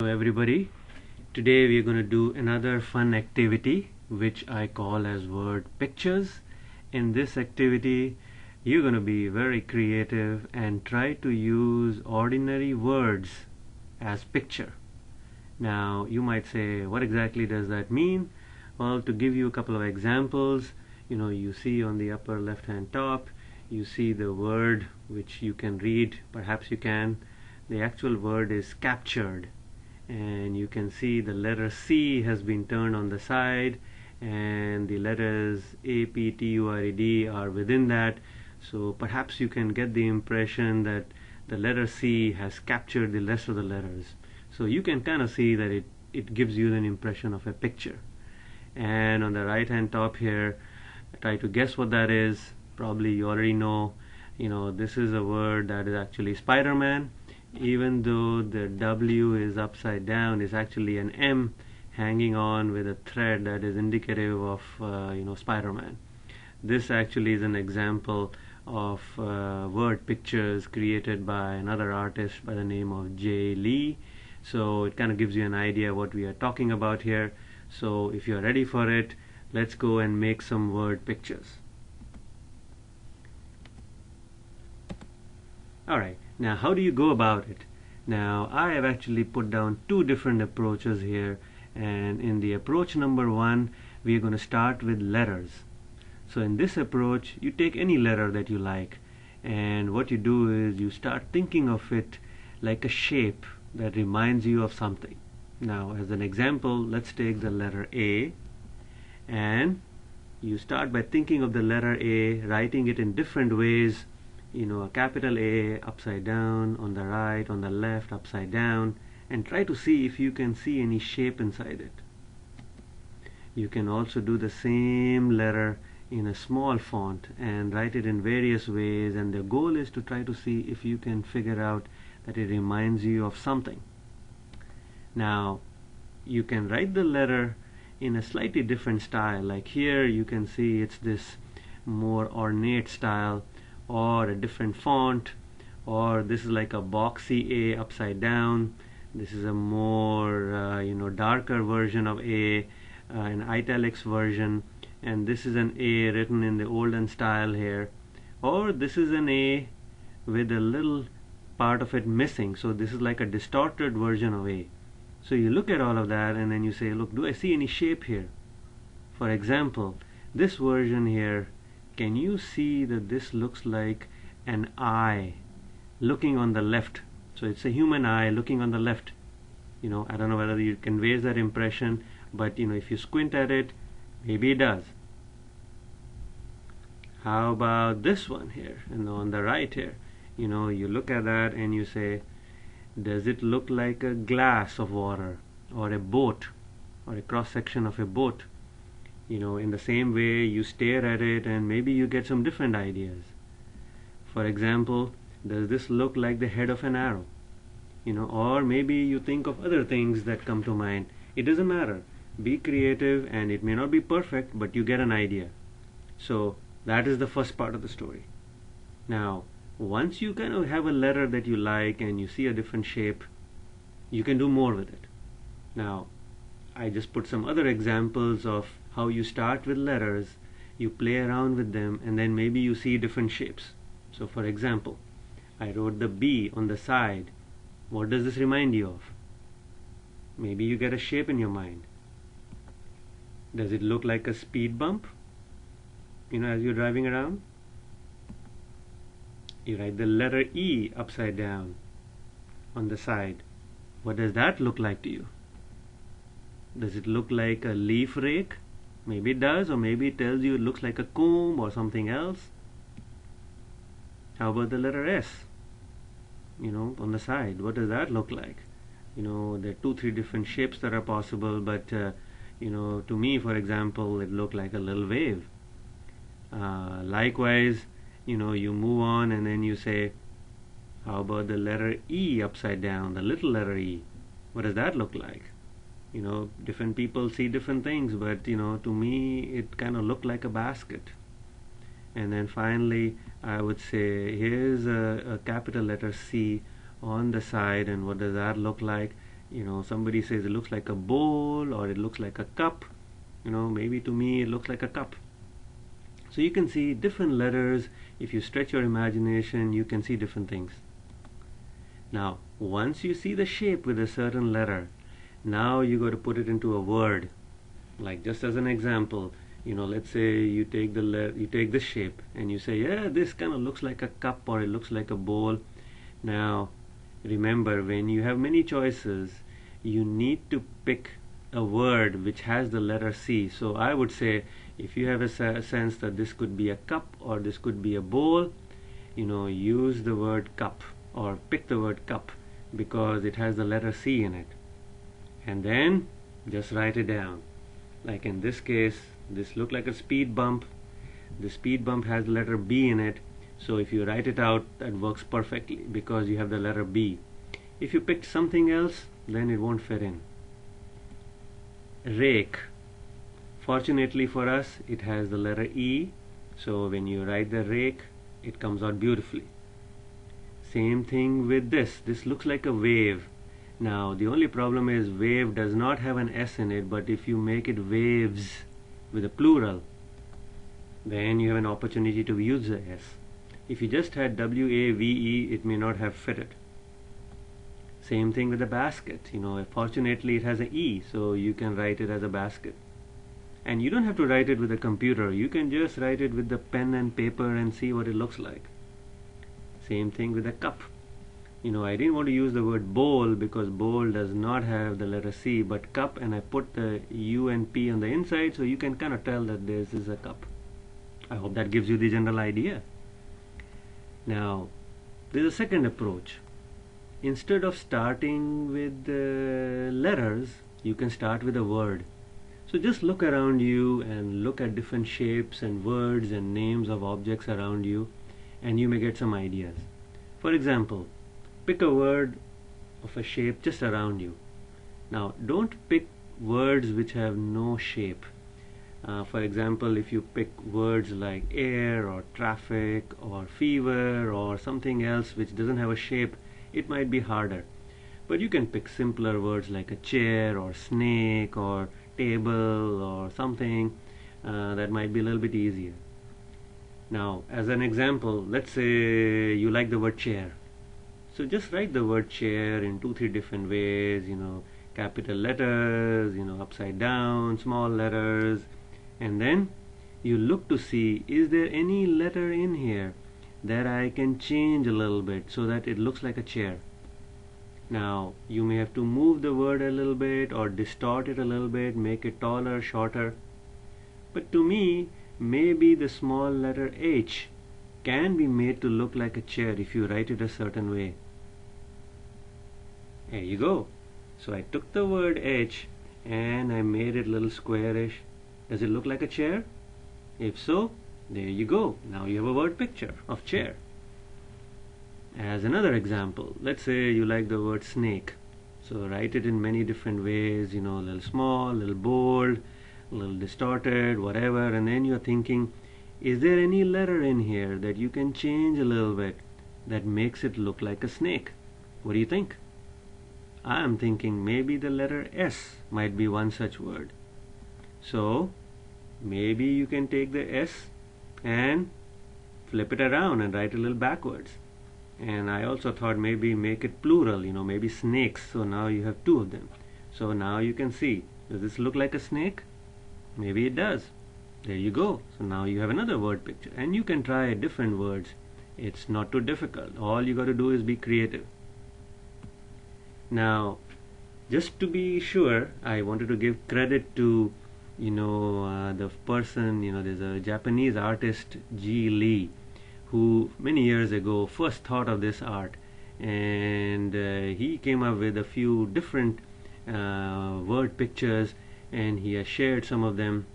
Hello everybody, today we are going to do another fun activity which I call as word pictures. In this activity you're going to be very creative and try to use ordinary words as picture. Now you might say, what exactly does that mean? Well, to give you a couple of examples, you see on the upper left hand top, you see the word which you can read, perhaps you can. The actual word is captured, and you can see the letter C has been turned on the side and the letters A, P, T, U, R, E, D are within that. So perhaps you can get the impression that the letter C has captured the rest of the letters. So you can kind of see that it gives you an impression of a picture. And on the right hand top here, try to guess what that is. Probably you already know. This is a word that is actually Spider-Man. Even though the W is upside down, it's actually an M hanging on with a thread that is indicative of Spider-Man. This actually is an example of word pictures created by another artist by the name of J. Lee. So it kind of gives you an idea what we are talking about here. So if you're ready for it, let's go and make some word pictures. Alright, now how do you go about it? Now I have actually put down two different approaches here, and in the approach number 1 we are going to start with letters. So in this approach you take any letter that you like, and what you do is you start thinking of it like a shape that reminds you of something. Now as an example, let's take the letter A, and you start by thinking of the letter A, writing it in different ways. A capital A upside down, on the right, on the left, upside down, and try to see if you can see any shape inside it. You can also do the same letter in a small font and write it in various ways, and the goal is to try to see if you can figure out that it reminds you of something. Now you can write the letter in a slightly different style, like here you can see it's this more ornate style, or a different font, or this is like a boxy A upside down. This is a more darker version of A, an italics version, and this is an A written in the olden style here, or this is an A with a little part of it missing, so this is like a distorted version of A. So you look at all of that and then you say, look, do I see any shape here? For example, this version here, can you see that this looks like an eye looking on the left? So it's a human eye looking on the left. I don't know whether you convey that impression, but if you squint at it, maybe it does. How about this one here, on the right here? You look at that and you say, does it look like a glass of water, or a boat, or a cross section of a boat? In the same way, you stare at it and maybe you get some different ideas. For example, does this look like the head of an arrow? Or maybe you think of other things that come to mind. It doesn't matter. Be creative, and it may not be perfect, but you get an idea. So that is the first part of the story. Now, once you kind of have a letter that you like and you see a different shape, you can do more with it. Now, I just put some other examples of how you start with letters, you play around with them, and then maybe you see different shapes. So for example, I wrote the B on the side. What does this remind you of? Maybe you get a shape in your mind. Does it look like a speed bump? As you're driving around? You write the letter E upside down on the side. What does that look like to you? Does it look like a leaf rake? Maybe it does, or maybe it tells you it looks like a comb or something else. How about the letter S? On the side, what does that look like? There are 2-3 different shapes that are possible, but to me, for example, it looked like a little wave. Likewise, you move on and then you say, how about the letter E upside down, the little letter E? What does that look like? Different people see different things, but to me it kind of looked like a basket. And then finally I would say, here's a capital letter C on the side, and what does that look like? Somebody says it looks like a bowl or it looks like a cup. Maybe to me it looks like a cup. So you can see different letters. If you stretch your imagination, you can see different things. Now, once you see the shape with a certain letter, now you got to put it into a word. Like, just as an example, let's say you take this shape and you say, yeah, this kind of looks like a cup or it looks like a bowl. Now, remember, when you have many choices, you need to pick a word which has the letter C. So I would say, if you have a sense that this could be a cup or this could be a bowl, use the word cup or pick the word cup because it has the letter C in it. And then just write it down. Like in this case, this looked like a speed bump. The speed bump has the letter B in it. So if you write it out, that works perfectly because you have the letter B. If you picked something else, then it won't fit in. Rake. Fortunately for us, it has the letter E. So when you write the rake, it comes out beautifully. Same thing with this. This looks like a wave. Now, the only problem is wave does not have an S in it, but if you make it waves with a plural, then you have an opportunity to use the S. If you just had W-A-V-E, it may not have fitted. Same thing with the basket. Fortunately it has an E, so you can write it as a basket. And you don't have to write it with a computer. You can just write it with the pen and paper and see what it looks like. Same thing with a cup. I didn't want to use the word bowl because bowl does not have the letter C, but cup, and I put the U and P on the inside, so you can kind of tell that this is a cup. I hope that gives you the general idea. Now, there's a second approach. Instead of starting with the letters, you can start with a word. So just look around you and look at different shapes and words and names of objects around you, and you may get some ideas. For example, pick a word of a shape just around you. Now, don't pick words which have no shape. For example, if you pick words like air or traffic or fever or something else which doesn't have a shape, it might be harder. But you can pick simpler words like a chair or snake or table or something that might be a little bit easier. Now, as an example, let's say you like the word chair. So just write the word chair in 2-3 different ways, capital letters, upside down, small letters, and then you look to see, is there any letter in here that I can change a little bit so that it looks like a chair. Now, you may have to move the word a little bit or distort it a little bit, make it taller, shorter. But to me, maybe the small letter H can be made to look like a chair if you write it a certain way. There you go. So I took the word H and I made it a little squarish. Does it look like a chair? If so, there you go. Now you have a word picture of chair. As another example, let's say you like the word snake. So write it in many different ways, a little small, a little bold, a little distorted, whatever, and then you're thinking, is there any letter in here that you can change a little bit that makes it look like a snake? What do you think? I am thinking maybe the letter S might be one such word. So maybe you can take the S and flip it around and write a little backwards. And I also thought maybe make it plural, maybe snakes. So now you have two of them. So now you can see, does this look like a snake? Maybe it does. There you go. So now you have another word picture. And you can try different words. It's not too difficult. All you got to do is be creative. Now, just to be sure, I wanted to give credit to, the person, there's a Japanese artist, G. Lee, who many years ago first thought of this art, and he came up with a few different word pictures, and he has shared some of them.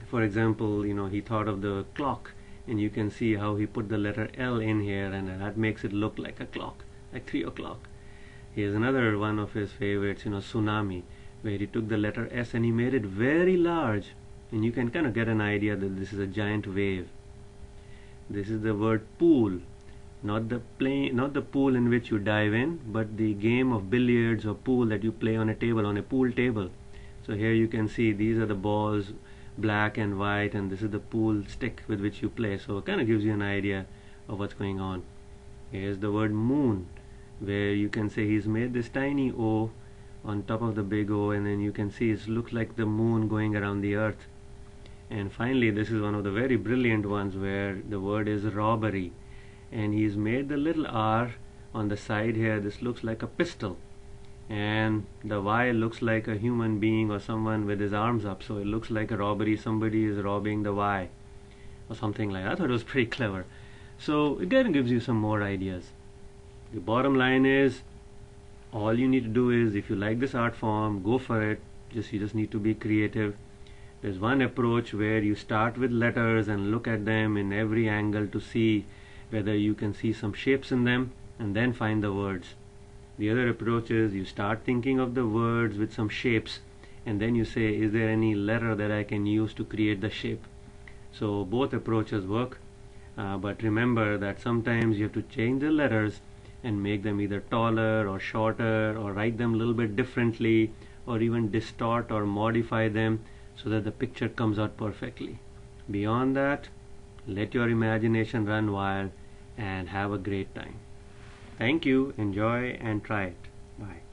For example, he thought of the clock, and you can see how he put the letter L in here, and that makes it look like a clock, like 3 o'clock. Here's another one of his favorites, tsunami, where he took the letter S and he made it very large, and you can kind of get an idea that this is a giant wave. This is the word pool. not the pool in which you dive in, but the game of billiards or pool that you play on a table, on a pool table. So here you can see these are the balls, black and white, and this is the pool stick with which you play. So it kind of gives you an idea of what's going on. Here's the word moon, where you can say he's made this tiny O on top of the big O, and then you can see it looks like the moon going around the earth. And finally, this is one of the very brilliant ones where the word is robbery, and he's made the little R on the side here. This looks like a pistol, and the Y looks like a human being or someone with his arms up, so it looks like a robbery. Somebody is robbing the Y or something like that. I thought it was pretty clever. So it kind of gives you some more ideas. The bottom line is, all you need to do is, if you like this art form, go for it. You just need to be creative. There's one approach where you start with letters and look at them in every angle to see whether you can see some shapes in them, and then find the words. The other approach is you start thinking of the words with some shapes, and then you say, is there any letter that I can use to create the shape? So both approaches work, but remember that sometimes you have to change the letters and make them either taller or shorter, or write them a little bit differently, or even distort or modify them so that the picture comes out perfectly. Beyond that, let your imagination run wild and have a great time. Thank you, enjoy and try it. Bye.